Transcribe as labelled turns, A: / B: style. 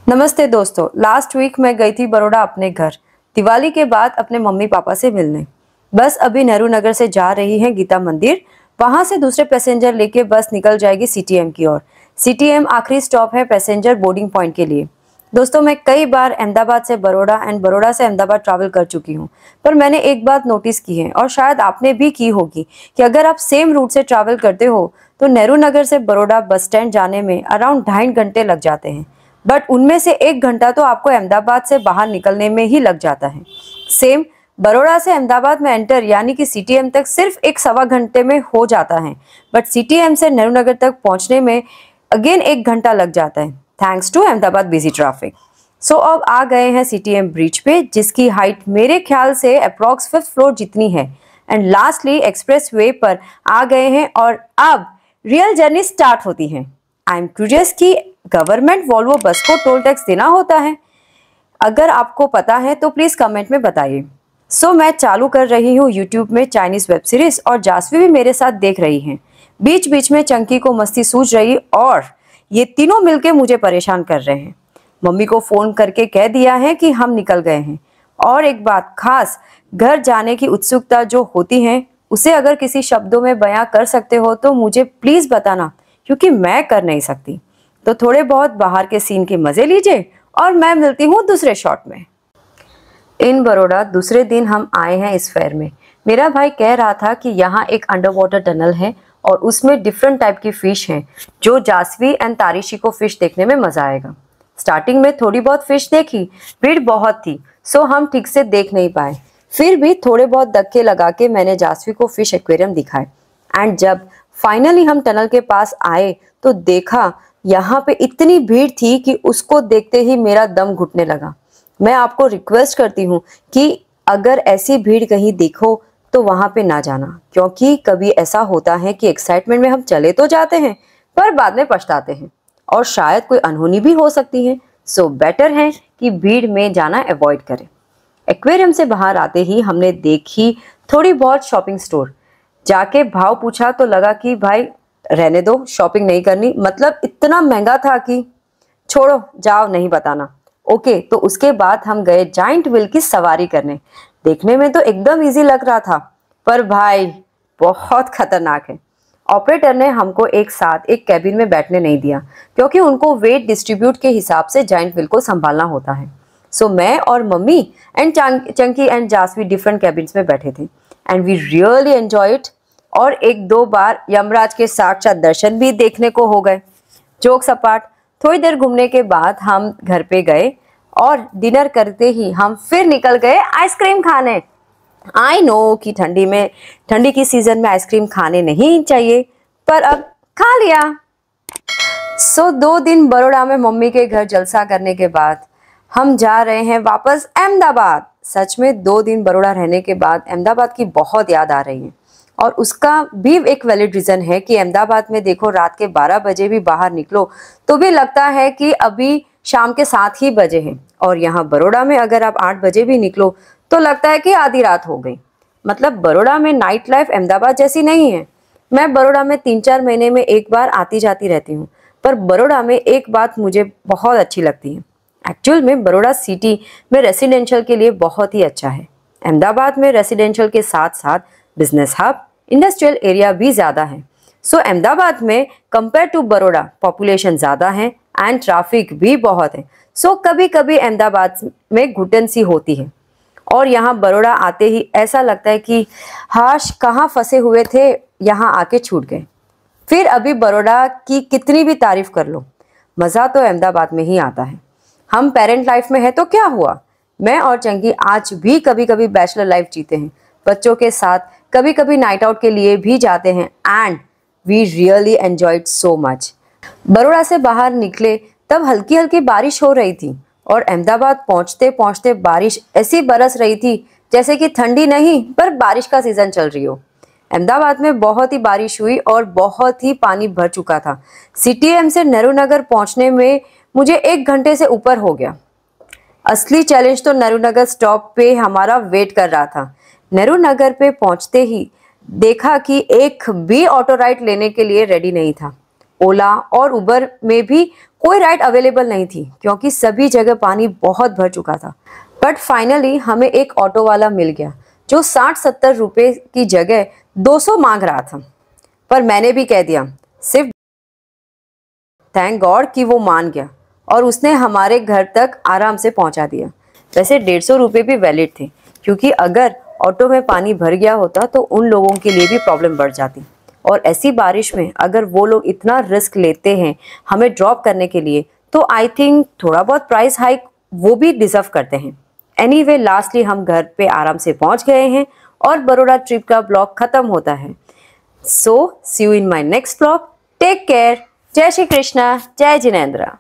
A: नमस्ते दोस्तों। Last week मैं गई थी बड़ौदा अपने घर, दिवाली के बाद अपने मम्मी पापा से मिलने। बस अभी नेहरू नगर से जा रही है गीता मंदिर, वहां से दूसरे पैसेंजर लेके बस निकल जाएगी सीटीएम की ओर। सीटीएम आखिरी स्टॉप है पैसेंजर बोर्डिंग पॉइंट के लिए। दोस्तों, मैं कई बार अहमदाबाद से बड़ौदा एंड बड़ौदा से अहमदाबाद ट्रैवल कर चुकी हूँ, पर मैंने एक बात नोटिस की है और शायद आपने भी की होगी कि अगर आप सेम रूट से ट्रैवल करते हो तो नेहरू नगर से बड़ौदा बस स्टैंड जाने में अराउंड 2.5 घंटे लग जाते हैं, बट उनमें से 1 घंटा तो आपको अहमदाबाद से बाहर निकलने में ही लग जाता है। सेम बड़ौदा से अहमदाबाद में एंटर यानी कि सीटीएम तक सिर्फ 1-1.25 घंटे में हो जाता है, बट सीटीएम से नेहरू नगर तक पहुंचने में अगेन 1 घंटा लग जाता है, thanks to Ahmedabad busy traffic. So अब आ गए हैं सीटीएम ब्रिज पे, जिसकी हाइट मेरे ख्याल से अप्रॉक्स 5th फ्लोर जितनी है। एंड लास्टली एक्सप्रेस वे पर आ गए हैं और अब रियल जर्नी स्टार्ट होती है। आई एम क्यूरियस कि गवर्नमेंट वॉल्वो बस को टोल टैक्स देना होता है। अगर आपको पता है तो प्लीज कमेंट में बताइए। सो मैं चालू कर रही हूँ यूट्यूब में चाइनीज वेब सीरीज और जासवी भी मेरे साथ देख रही हैं। बीच बीच में चंकी को मस्ती सूझ रही और ये तीनों मिलके मुझे परेशान कर रहे हैं। मम्मी को फोन करके कह दिया है कि हम निकल गए हैं। और एक बात खास, घर जाने की उत्सुकता जो होती है उसे अगर किसी शब्दों में बयां कर सकते हो तो मुझे प्लीज बताना, क्योंकि मैं कर नहीं सकती। तो थोड़े बहुत बाहर के सीन के मजे लीजिए और मैं मिलती हूँ दूसरे शॉट में। इन बड़ौदा दूसरे दिन हम आए हैं इस फेयर में। मेरा भाई कह रहा था कि यहाँ एक अंडर वाटर टनल है और उसमें डिफरेंट टाइप की फिश हैं, जो जासवी एंड तारिशी को फिश देखने में मजा आएगा। स्टार्टिंग में थोड़ी बहुत फिश देखी, भीड़ बहुत थी सो हम ठीक से देख नहीं पाए। फिर भी थोड़े बहुत धक्के लगा के मैंने जासवी को फिश एक्वेरियम दिखाए। एंड जब फाइनली हम टनल के पास आए तो देखा यहाँ पे इतनी भीड़ थी कि उसको देखते ही मेरा दम घुटने लगा। मैं आपको रिक्वेस्ट करती हूँ कि अगर ऐसी भीड़ कहीं देखो तो वहां पे ना जाना, क्योंकि कभी ऐसा होता है कि एक्साइटमेंट में हम चले तो जाते हैं पर बाद में पछताते हैं और शायद कोई अनहोनी भी हो सकती है। सो बेटर है कि भीड़ में जाना अवॉइड करें। एक्वेरियम से बाहर आते ही हमने देखी थोड़ी बहुत शॉपिंग स्टोर। जाके भाव पूछा तो लगा कि भाई रहने दो, शॉपिंग नहीं करनी, मतलब इतना महंगा था कि छोड़ो, जाओ, नहीं बताना। ओके, तो उसके बाद हम गए जाइंट व्हील की सवारी करने। देखने में तो एकदम इजी लग रहा था, पर भाई बहुत खतरनाक है। ऑपरेटर ने हमको एक साथ एक कैबिन में बैठने नहीं दिया, क्योंकि उनको वेट डिस्ट्रीब्यूट के हिसाब से जाइंट व्हील को संभालना होता है। सो मैं और mummy and Chunky and Jasvi different cabins में बैठे थे and we really enjoy it. और 1-2 बार यमराज के साक्षात दर्शन भी देखने को हो गए। जोक सपाट, थोड़ी देर घूमने के बाद हम घर पे गए और डिनर करते ही हम फिर निकल गए आइसक्रीम खाने। आई नो कि ठंडी की सीजन में आइसक्रीम खाने नहीं चाहिए, पर अब खा लिया। सो 2 दिन बड़ौदा में मम्मी के घर जलसा करने के बाद हम जा रहे हैं वापस अहमदाबाद। सच में 2 दिन बड़ौदा रहने के बाद अहमदाबाद की बहुत याद आ रही है और उसका भी एक वैलिड रीजन है कि अहमदाबाद में देखो रात के 12 बजे भी बाहर निकलो तो भी लगता है कि अभी शाम के 7 ही बजे हैं, और यहाँ बड़ौदा में अगर आप 8 बजे भी निकलो तो लगता है कि आधी रात हो गई। मतलब बड़ौदा में नाइट लाइफ अहमदाबाद जैसी नहीं है। मैं बड़ौदा में 3-4 महीने में एक बार आती जाती रहती हूँ, पर बड़ौदा में एक बात मुझे बहुत अच्छी लगती है। एक्चुअल में बड़ौदा सिटी में रेसिडेंशियल के लिए बहुत ही अच्छा है। अहमदाबाद में रेसिडेंशियल के साथ साथ बिजनेस हब, इंडस्ट्रियल एरिया भी ज़्यादा है। सो अहमदाबाद में कंपेयर टू बड़ौदा पॉपुलेशन ज़्यादा है एंड ट्रैफिक भी बहुत है। सो कभी कभी अहमदाबाद में घुटन सी होती है और यहाँ बड़ौदा आते ही ऐसा लगता है कि हाश कहाँ फंसे हुए थे, यहाँ आके छूट गए। फिर अभी बड़ौदा की कितनी भी तारीफ कर लो, मज़ा तो अहमदाबाद में ही आता है। हम पेरेंट लाइफ में है तो क्या हुआ, मैं और चंकी आज भी कभी कभी बैचलर लाइफ जीते हैं। बच्चों के साथ कभी कभी नाइट आउट के लिए भी जाते हैं and we really enjoyed so much. Baroda से बाहर निकले तब हल्की हल्की बारिश हो रही थी और अहमदाबाद पहुंचते पहुंचते बारिश ऐसी बरस रही थी जैसे कि ठंडी नहीं पर बारिश का सीजन चल रही हो। अहमदाबाद में बहुत ही बारिश हुई और बहुत ही पानी भर चुका था। सीटीएम से नेहरू नगर पहुंचने में मुझे 1 घंटे से ऊपर हो गया। असली चैलेंज तो नेहरू नगर स्टॉप पे हमारा वेट कर रहा था। नेहरू नगर पे पहुंचते ही देखा कि एक भी ऑटो राइड लेने के लिए रेडी नहीं था। ओला और उबर में भी कोई राइड अवेलेबल नहीं थी क्योंकि सभी जगह पानी बहुत भर चुका था। बट फाइनली हमें एक ऑटो वाला मिल गया जो 60-70 रुपए की जगह 200 मांग रहा था। पर मैंने भी कह दिया सिर्फ। थैंक गॉड कि वो मान गया और उसने हमारे घर तक आराम से पहुंचा दिया। वैसे 150 रुपये भी वैलिड थे क्योंकि अगर ऑटो में पानी भर गया होता तो उन लोगों के लिए भी प्रॉब्लम बढ़ जाती। और ऐसी बारिश में अगर वो लोग इतना रिस्क लेते हैं हमें ड्रॉप करने के लिए, तो आई थिंक थोड़ा बहुत प्राइस हाइक वो भी डिजर्व करते हैं। एनीवे, लास्टली हम घर पे आराम से पहुंच गए हैं और बड़ौदा ट्रिप का ब्लॉग खत्म होता है। So see you in my next blog. Take care. जय श्री कृष्णा, जय जिनेंद्र।